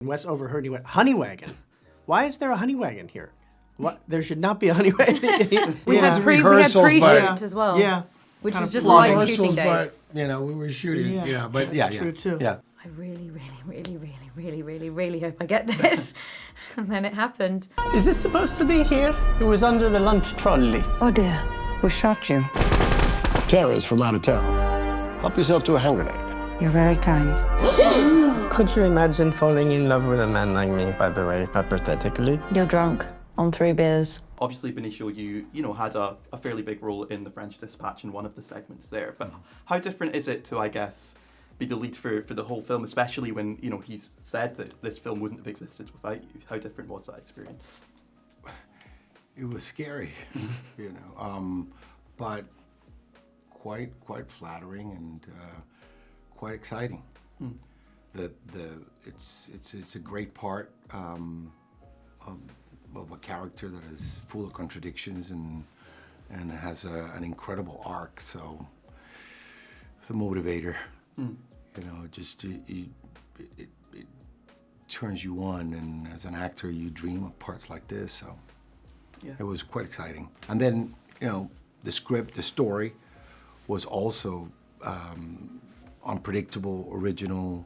Wes overheard, he went, honey wagon? Why is there a honey wagon here? What? There should not be a honey wagon. We had pre-shoot as well. Yeah. Which Kind was of just vlogging. like shooting days. But, we were shooting. Yeah, but That's true too. Yeah. I really hope I get this. And then it happened. Is this supposed to be here? It was under the lunch trolley. Oh dear, who shot you? Tara's from out of town. Help yourself to a hand grenade. You're very kind. Could you imagine falling in love with a man like me, by the way, hypothetically? You're drunk on 3 beers. Obviously, Benicio, you had a fairly big role in the French Dispatch in one of the segments there. But how different is it to, I guess, be the lead for the whole film, especially when, he's said that this film wouldn't have existed without you? How different was that experience? It was scary, but quite flattering and quite exciting. It's a great part of a character that is full of contradictions and has an incredible arc. So it's a motivator. It turns you on, and as an actor, you dream of parts like this. So it was quite exciting. And then the script, the story, was also unpredictable, original,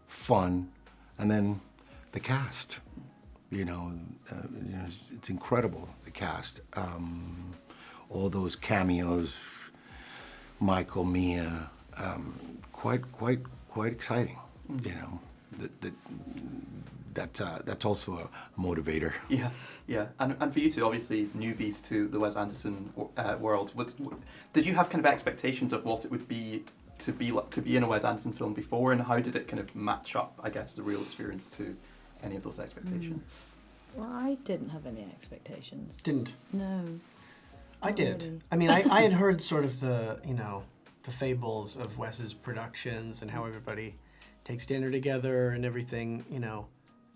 fun, and then the cast. It's incredible, the cast. All those cameos, Michael, Mia, quite exciting. That's also a motivator. Yeah. And for you two, obviously newbies to the Wes Anderson world, did you have kind of expectations of what it would be to be in a Wes Anderson film before, and how did it kind of match up, I guess, the real experience to any of those expectations? Well, I didn't have any expectations. Didn't? No. I did. Really. I mean, I had heard sort of the fables of Wes's productions and how everybody takes dinner together and everything,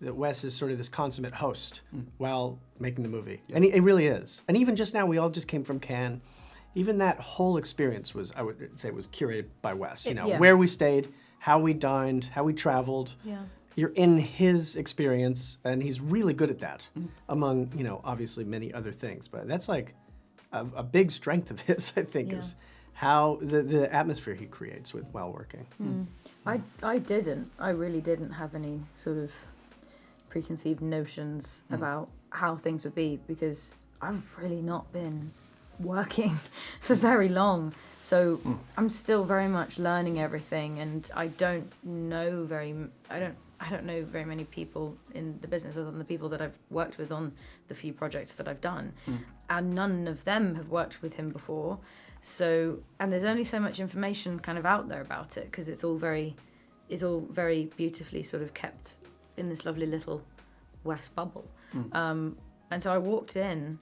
that Wes is sort of this consummate host while making the movie. And he really is. And even just now, we all just came from Cannes. Even that whole experience was, I would say, was curated by Wes. Where we stayed, how we dined, how we traveled. Yeah. You're in his experience, and he's really good at that, among, obviously many other things. But that's like a big strength of his, I think, is how the atmosphere he creates while working. I really didn't have any sort of preconceived notions about how things would be, because I've really not been working for very long. So I'm still very much learning everything, and I don't know very many people in the business other than the people that I've worked with on the few projects that I've done. And none of them have worked with him before. So, and there's only so much information kind of out there about it, because it's all very beautifully sort of kept in this lovely little Wes bubble. And so I walked in,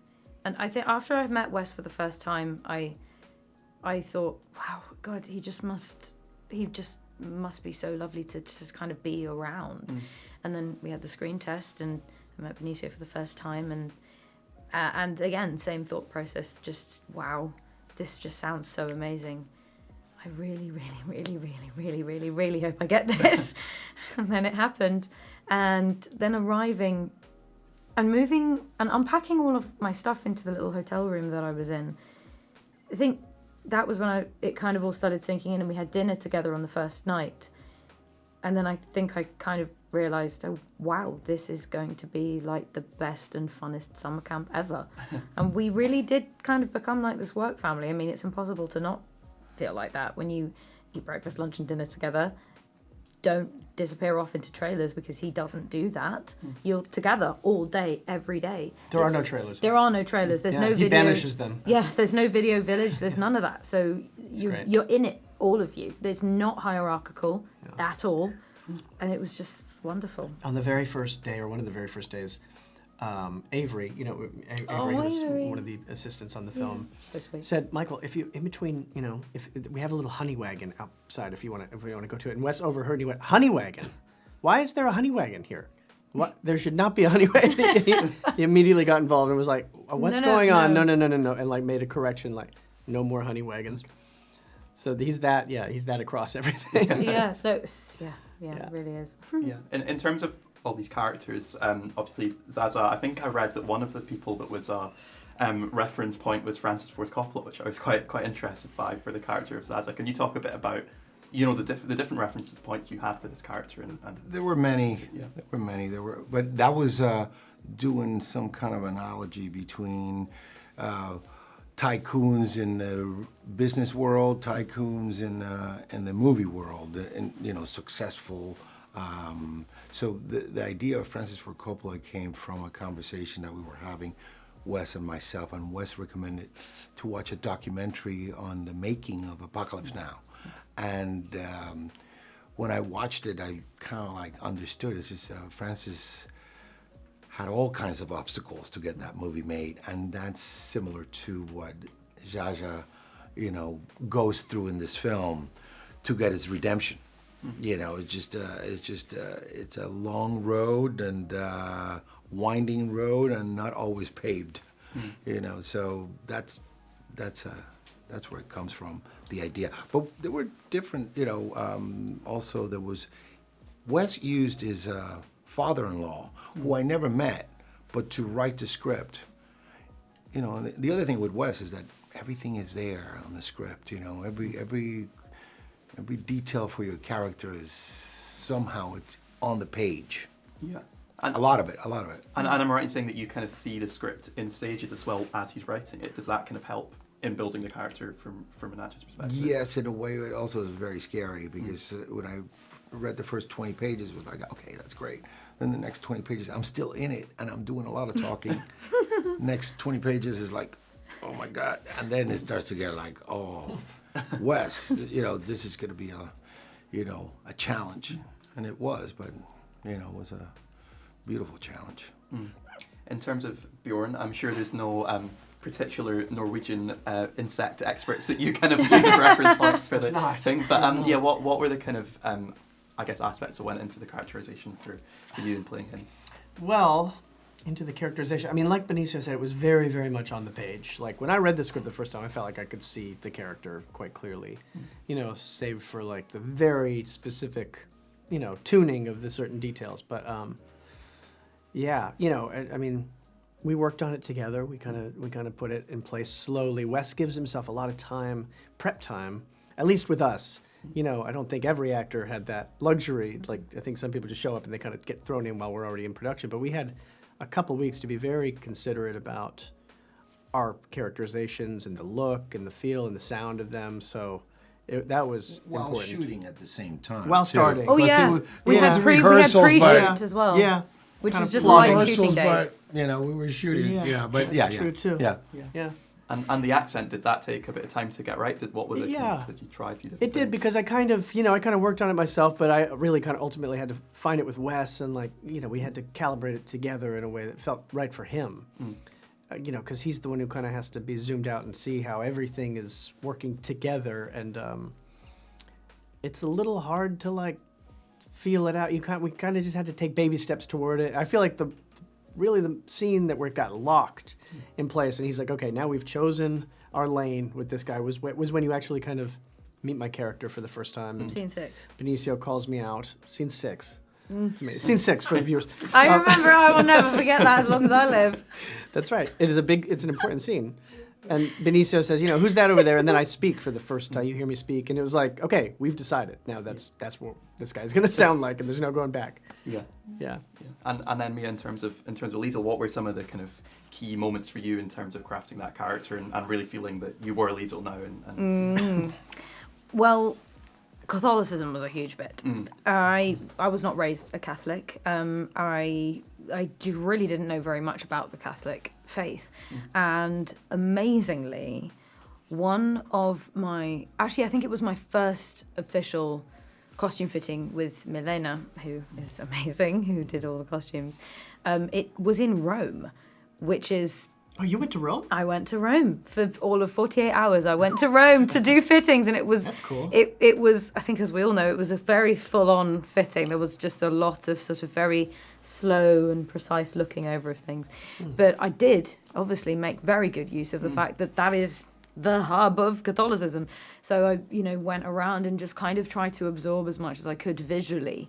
and I think after I met Wes for the first time, I thought, wow, God, he just must be so lovely to just kind of be around. And then we had the screen test, and I met Benicio for the first time, and again, same thought process, just wow, this just sounds so amazing. I really hope I get this. And then it happened. And then arriving and moving and unpacking all of my stuff into the little hotel room that I was in, I think that was when it kind of all started sinking in, and we had dinner together on the first night. And then I think I kind of realised, oh, wow, this is going to be like the best and funnest summer camp ever. And we really did kind of become like this work family. I mean, it's impossible to not feel like that when you eat breakfast, lunch and dinner together. Don't disappear off into trailers, because he doesn't do that. You're together all day, every day. There are no trailers. There are no trailers. There's no video. He banishes them. Yeah, there's no video village. There's none of that. So you're in it, all of you. There's not hierarchical at all. And it was just wonderful. On the very first day, or one of the very first days, Avery, Avery was one of the assistants on the film, so sweet. said, Michael, if you, in between, if we have a little honey wagon outside, if we want to go to it. And Wes overheard, and he went, honey wagon? Why is there a honey wagon here? What? There should not be a honey wagon. He immediately got involved and was like, what's going on? No. And like made a correction, like, no more honey wagons. So he's that across everything. It really is. Yeah. In terms of all these characters. Obviously, Zaza. I think I read that one of the people that was a reference point was Francis Ford Coppola, which I was quite interested by for the character of Zaza. Can you talk a bit about the different references points you had for this character? And there were many. Yeah. But that was doing some kind of analogy between tycoons in the business world, tycoons in the movie world, and successful. So the idea of Francis Ford Coppola came from a conversation that we were having, Wes and myself, and Wes recommended to watch a documentary on the making of Apocalypse Now. And when I watched it, I kind of understood. It's just Francis had all kinds of obstacles to get that movie made, and that's similar to what Jaja, goes through in this film to get his redemption. It's a long road and winding road, and not always paved. So that's where it comes from, the idea. But there were different, also there was, Wes used his father-in-law, who I never met, but to write the script. And the other thing with Wes is that everything is there on the script, every detail for your character is somehow it's on the page. Yeah. And a lot of it. And I'm right in saying that you kind of see the script in stages as well as he's writing it. Does that kind of help in building the character from an actor's perspective? Yes, in a way. It also is very scary because when I read the first 20 pages, it was like, okay, that's great. Then the next 20 pages, I'm still in it, and I'm doing a lot of talking. Next 20 pages is like, oh my God. And then it starts to get like, oh, Wes, this is going to be a challenge. And it was, but, it was a beautiful challenge. In terms of Bjorn, I'm sure there's no particular Norwegian insect experts that you kind of use as reference points for the thing. But what were the kind of aspects that went into the characterization for you in playing him? Well, into the characterization. I mean, like Benicio said, it was very, very much on the page. Like when I read the script the first time, I felt like I could see the character quite clearly. Save for like the very specific, tuning of the certain details. But I mean, we worked on it together. We kind of put it in place slowly. Wes gives himself a lot of time, prep time, at least with us. I don't think every actor had that luxury. Like I think some people just show up and they kind of get thrown in while we're already in production. But we had a couple weeks to be very considerate about our characterizations and the look and the feel and the sound of them. So that was while important. Shooting at the same time. While starting. Oh yeah, we had rehearsals, pre-shoot as well. Yeah. Which Kind is of just plotting. like shooting days. But, we were shooting. That's true too. Yeah. And the accent, did that take a bit of time to get right? Did you try a few different It did things? because I kind of worked on it myself, but I really kind of ultimately had to find it with Wes, and we had to calibrate it together in a way that felt right for him. Because he's the one who kind of has to be zoomed out and see how everything is working together, and it's a little hard to feel it out. We kind of just had to take baby steps toward it. I feel like the scene that where it got locked in place, and he's like, okay, now we've chosen our lane with this guy, was when you actually kind of meet my character for the first time. And Scene 6. Benicio calls me out. Scene 6. It's amazing. Scene 6 for the viewers. I remember. I will never forget that as long as I live. That's right. It's an important scene. And Benicio says, who's that over there? And then I speak for the first time. You hear me speak, and it was like, okay, we've decided. Now that's what this guy's going to sound like, and there's no going back. Yeah. And then Mia, in terms of Liesl, what were some of the kind of key moments for you in terms of crafting that character and really feeling that you were Liesl now? Well, Catholicism was a huge bit. I was not raised a Catholic. I really didn't know very much about the Catholic faith. And amazingly, I think it was my first official costume fitting with Milena, who is amazing, who did all the costumes. It was in Rome, which is... Oh, you went to Rome? I went to Rome for all of 48 hours. I went to Rome to do fittings, and it was... That's cool. It was, I think as we all know, it was a very full-on fitting. There was just a lot of sort of very slow and precise looking over of things. But I did, obviously, make very good use of the fact that is the hub of Catholicism. So I, went around and just kind of tried to absorb as much as I could visually.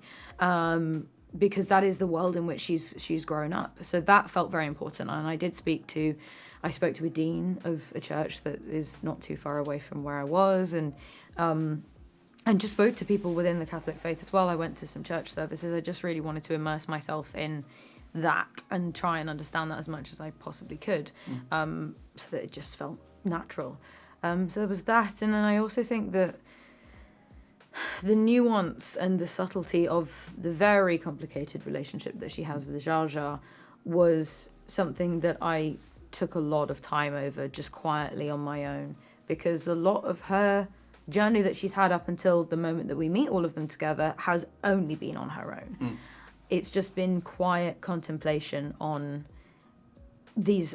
because that is the world in which she's grown up. So that felt very important. And I spoke to a dean of a church that is not too far away from where I was, and just spoke to people within the Catholic faith as well. I went to some church services. I just really wanted to immerse myself in that and try and understand that as much as I possibly could, so that it just felt natural. So there was that, and then I also think that the nuance and the subtlety of the very complicated relationship that she has with Jar Jar was something that I took a lot of time over just quietly on my own, because a lot of her journey that she's had up until the moment that we meet all of them together has only been on her own. It's just been quiet contemplation on these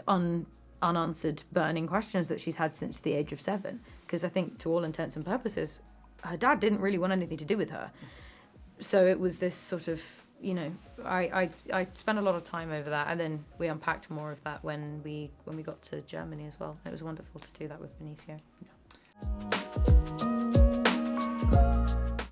unanswered burning questions that she's had since the age of 7, because I think to all intents and purposes her dad didn't really want anything to do with her. So it was this sort of, I spent a lot of time over that, and then we unpacked more of that when we got to Germany as well. It was wonderful to do that with Benicio.